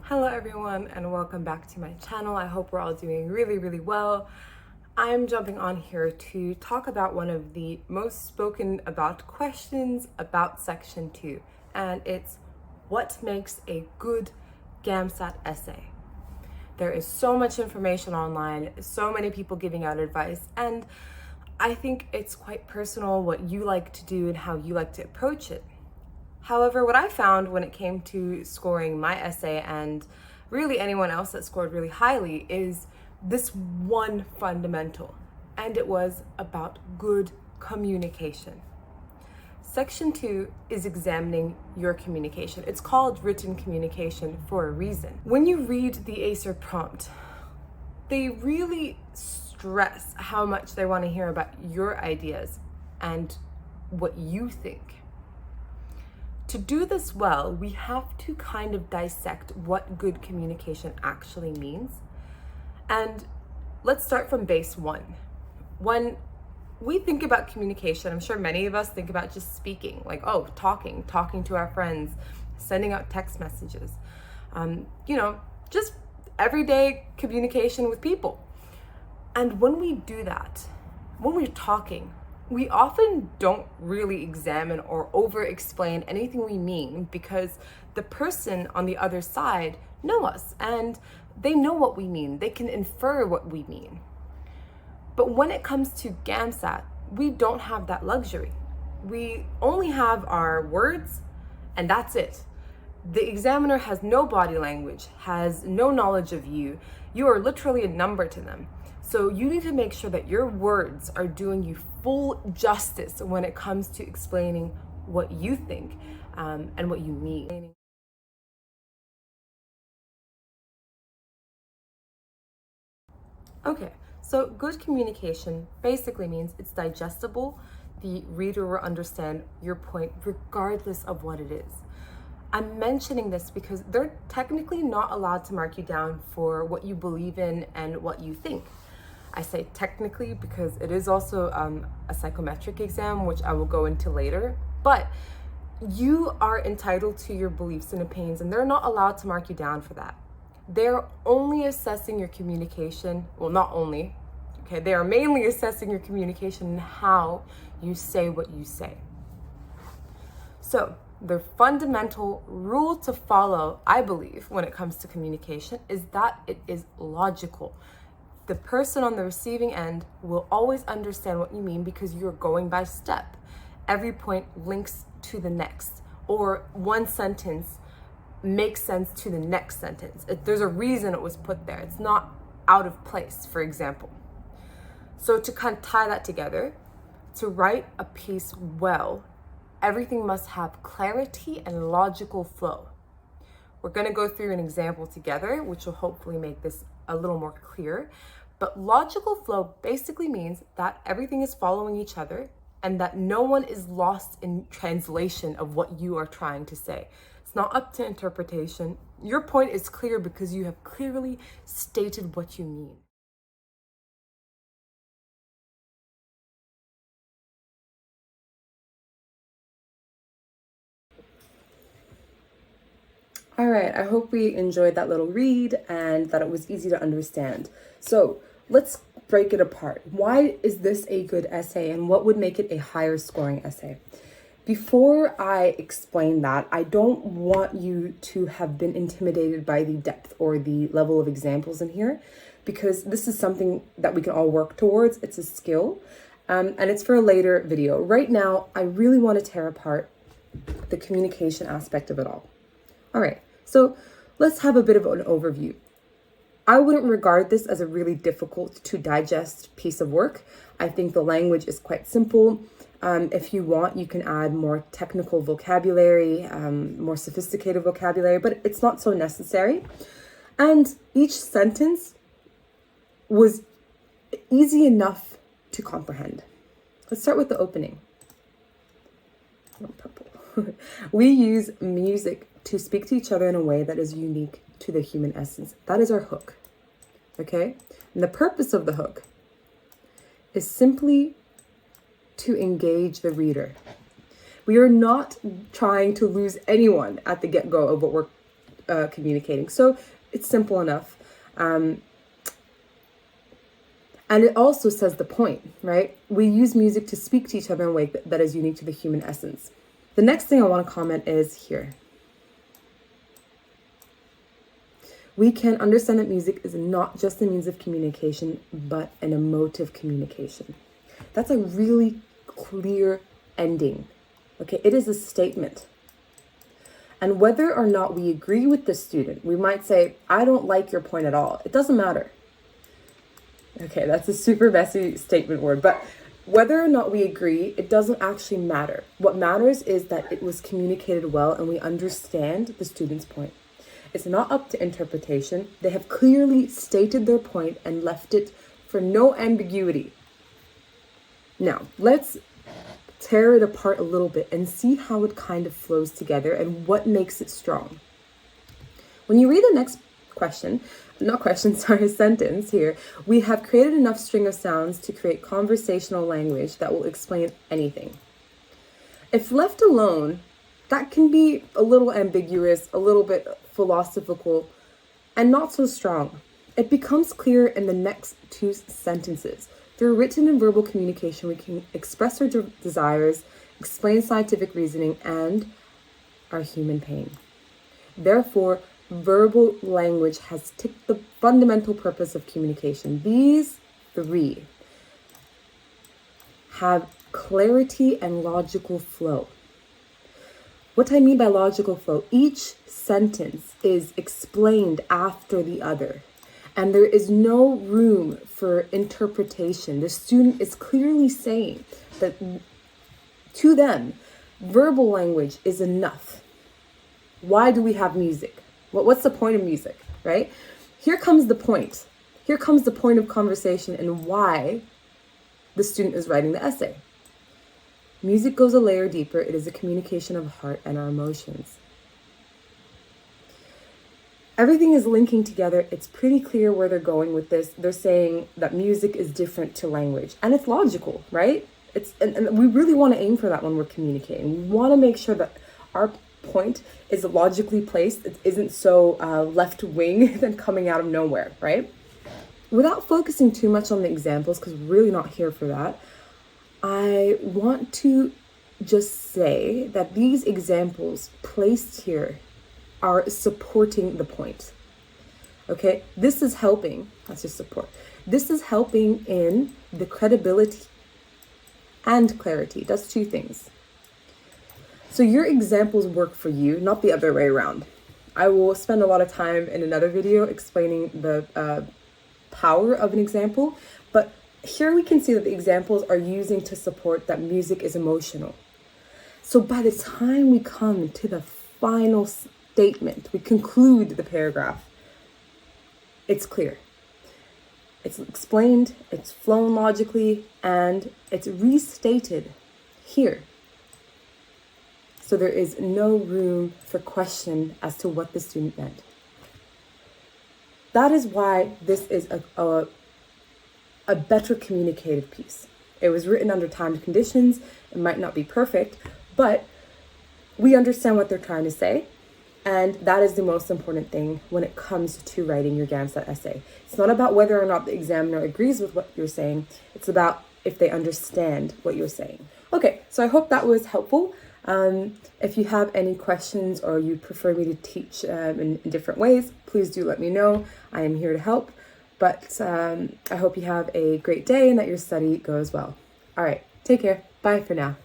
Hello everyone and welcome back to my channel. I hope we're all doing really well. I'm jumping on here to talk about one of the most spoken about questions about section 2, and it's what makes a good Gamsat essay. There is so much information online, so many people giving out advice, and I think it's quite personal what you like to do and how you like to approach it. However, what I found when it came to scoring my essay and really anyone else that scored really highly is this one fundamental, and it was about good communication. Section 2 is examining your communication. It's called written communication for a reason. When you read the ACER prompt, they really stress how much they want to hear about your ideas and what you think. To do this well, we have to kind of dissect what good communication actually means. And let's start from base one. When we think about communication, I'm sure many of us think about just speaking, like, oh, talking to our friends, sending out text messages, just everyday communication with people. And when we do that, when we're talking, we often don't really examine or over-explain anything we mean because the person on the other side know us and they know what we mean. They can infer what we mean. But when it comes to Gamsat, we don't have that luxury. We only have our words and that's it. The examiner has no body language, has no knowledge of you. You are literally a number to them. So you need to make sure that your words are doing you full justice when it comes to explaining what you think and what you mean. Okay, so good communication basically means it's digestible. The reader will understand your point regardless of what it is. I'm mentioning this because they're technically not allowed to mark you down for what you believe in and what you think. I say technically because it is also a psychometric exam, which I will go into later, but you are entitled to your beliefs and opinions and they're not allowed to mark you down for that. They're only assessing your communication, well, not only, okay, they are mainly assessing your communication and how you say what you say. So the fundamental rule to follow, I believe, when it comes to communication is that it is logical. The person on the receiving end will always understand what you mean because you're going by step. Every point links to the next, or one sentence makes sense to the next sentence. There's a reason it was put there. It's not out of place, for example. So to kind of tie that together, to write a piece well, everything must have clarity and logical flow. We're going to go through an example together, which will hopefully make this a little more clear. But logical flow basically means that everything is following each other and that no one is lost in translation of what you are trying to say. It's not up to interpretation. Your point is clear because you have clearly stated what you mean. All right, I hope we enjoyed that little read and that it was easy to understand. So let's break it apart. Why is this a good essay and what would make it a higher scoring essay? Before I explain that, I don't want you to have been intimidated by the depth or the level of examples in here, because this is something that we can all work towards. It's a skill, and it's for a later video. Right now, I really want to tear apart the communication aspect of it all. All right, so let's have a bit of an overview. I wouldn't regard this as a really difficult to digest piece of work. I think the language is quite simple. If you want, you can add more technical vocabulary, more sophisticated vocabulary, but it's not so necessary. And each sentence was easy enough to comprehend. Let's start with the opening. Oh, purple. We use music to speak to each other in a way that is unique to the human essence. That is our hook, okay? And the purpose of the hook is simply to engage the reader. We are not trying to lose anyone at the get-go of what we're communicating. So it's simple enough. And it also says the point, right? We use music to speak to each other in a way that is unique to the human essence. The next thing I want to comment is here. We can understand that music is not just a means of communication, but an emotive communication. That's a really clear ending. Okay, it is a statement. And whether or not we agree with the student, we might say, I don't like your point at all. It doesn't matter. Okay, that's a super messy statement word, but whether or not we agree, it doesn't actually matter. What matters is that it was communicated well and we understand the student's point. It's not up to interpretation. They have clearly stated their point and left it for no ambiguity. Now, let's tear it apart a little bit and see how it kind of flows together and what makes it strong. When you read the next sentence here, we have created enough string of sounds to create conversational language that will explain anything. If left alone, that can be a little ambiguous, a little bit philosophical, and not so strong. It becomes clear in the next two sentences. Through written and verbal communication, we can express our desires, explain scientific reasoning, and our human pain. Therefore, verbal language has ticked the fundamental purpose of communication. These three have clarity and logical flow. What I mean by logical flow, each sentence is explained after the other, and there is no room for interpretation. The student is clearly saying that to them, verbal language is enough. Why do we have music? What's the point of music, right? Here comes the point. Here comes the point of conversation and why the student is writing the essay. Music goes a layer deeper. It is a communication of heart and our emotions. Everything is linking together. It's pretty clear where they're going with this. They're saying that music is different to language, and it's logical, right? And we really want to aim for that when we're communicating. We want to make sure that our point is logically placed. It isn't so left wing than coming out of nowhere, right? Without focusing too much on the examples, because we're really not here for that, I want to just say that these examples placed here are supporting the point. Okay, this is helping. That's just support. This is helping in the credibility and clarity. That's two things. So your examples work for you, not the other way around. I will spend a lot of time in another video explaining the power of an example, but here we can see that the examples are using to support that music is emotional. So by the time we come to the final statement, we conclude the paragraph, it's clear. It's explained, it's flown logically, and it's restated here. So there is no room for question as to what the student meant. That is why this is a better communicated piece. It was written under timed conditions. It might not be perfect, but we understand what they're trying to say. And that is the most important thing when it comes to writing your Gamsat essay. It's not about whether or not the examiner agrees with what you're saying. It's about if they understand what you're saying. Okay, so I hope that was helpful. If you have any questions or you prefer me to teach in different ways, please do let me know. I am here to help. But I hope you have a great day and that your study goes well. All right, take care. Bye for now.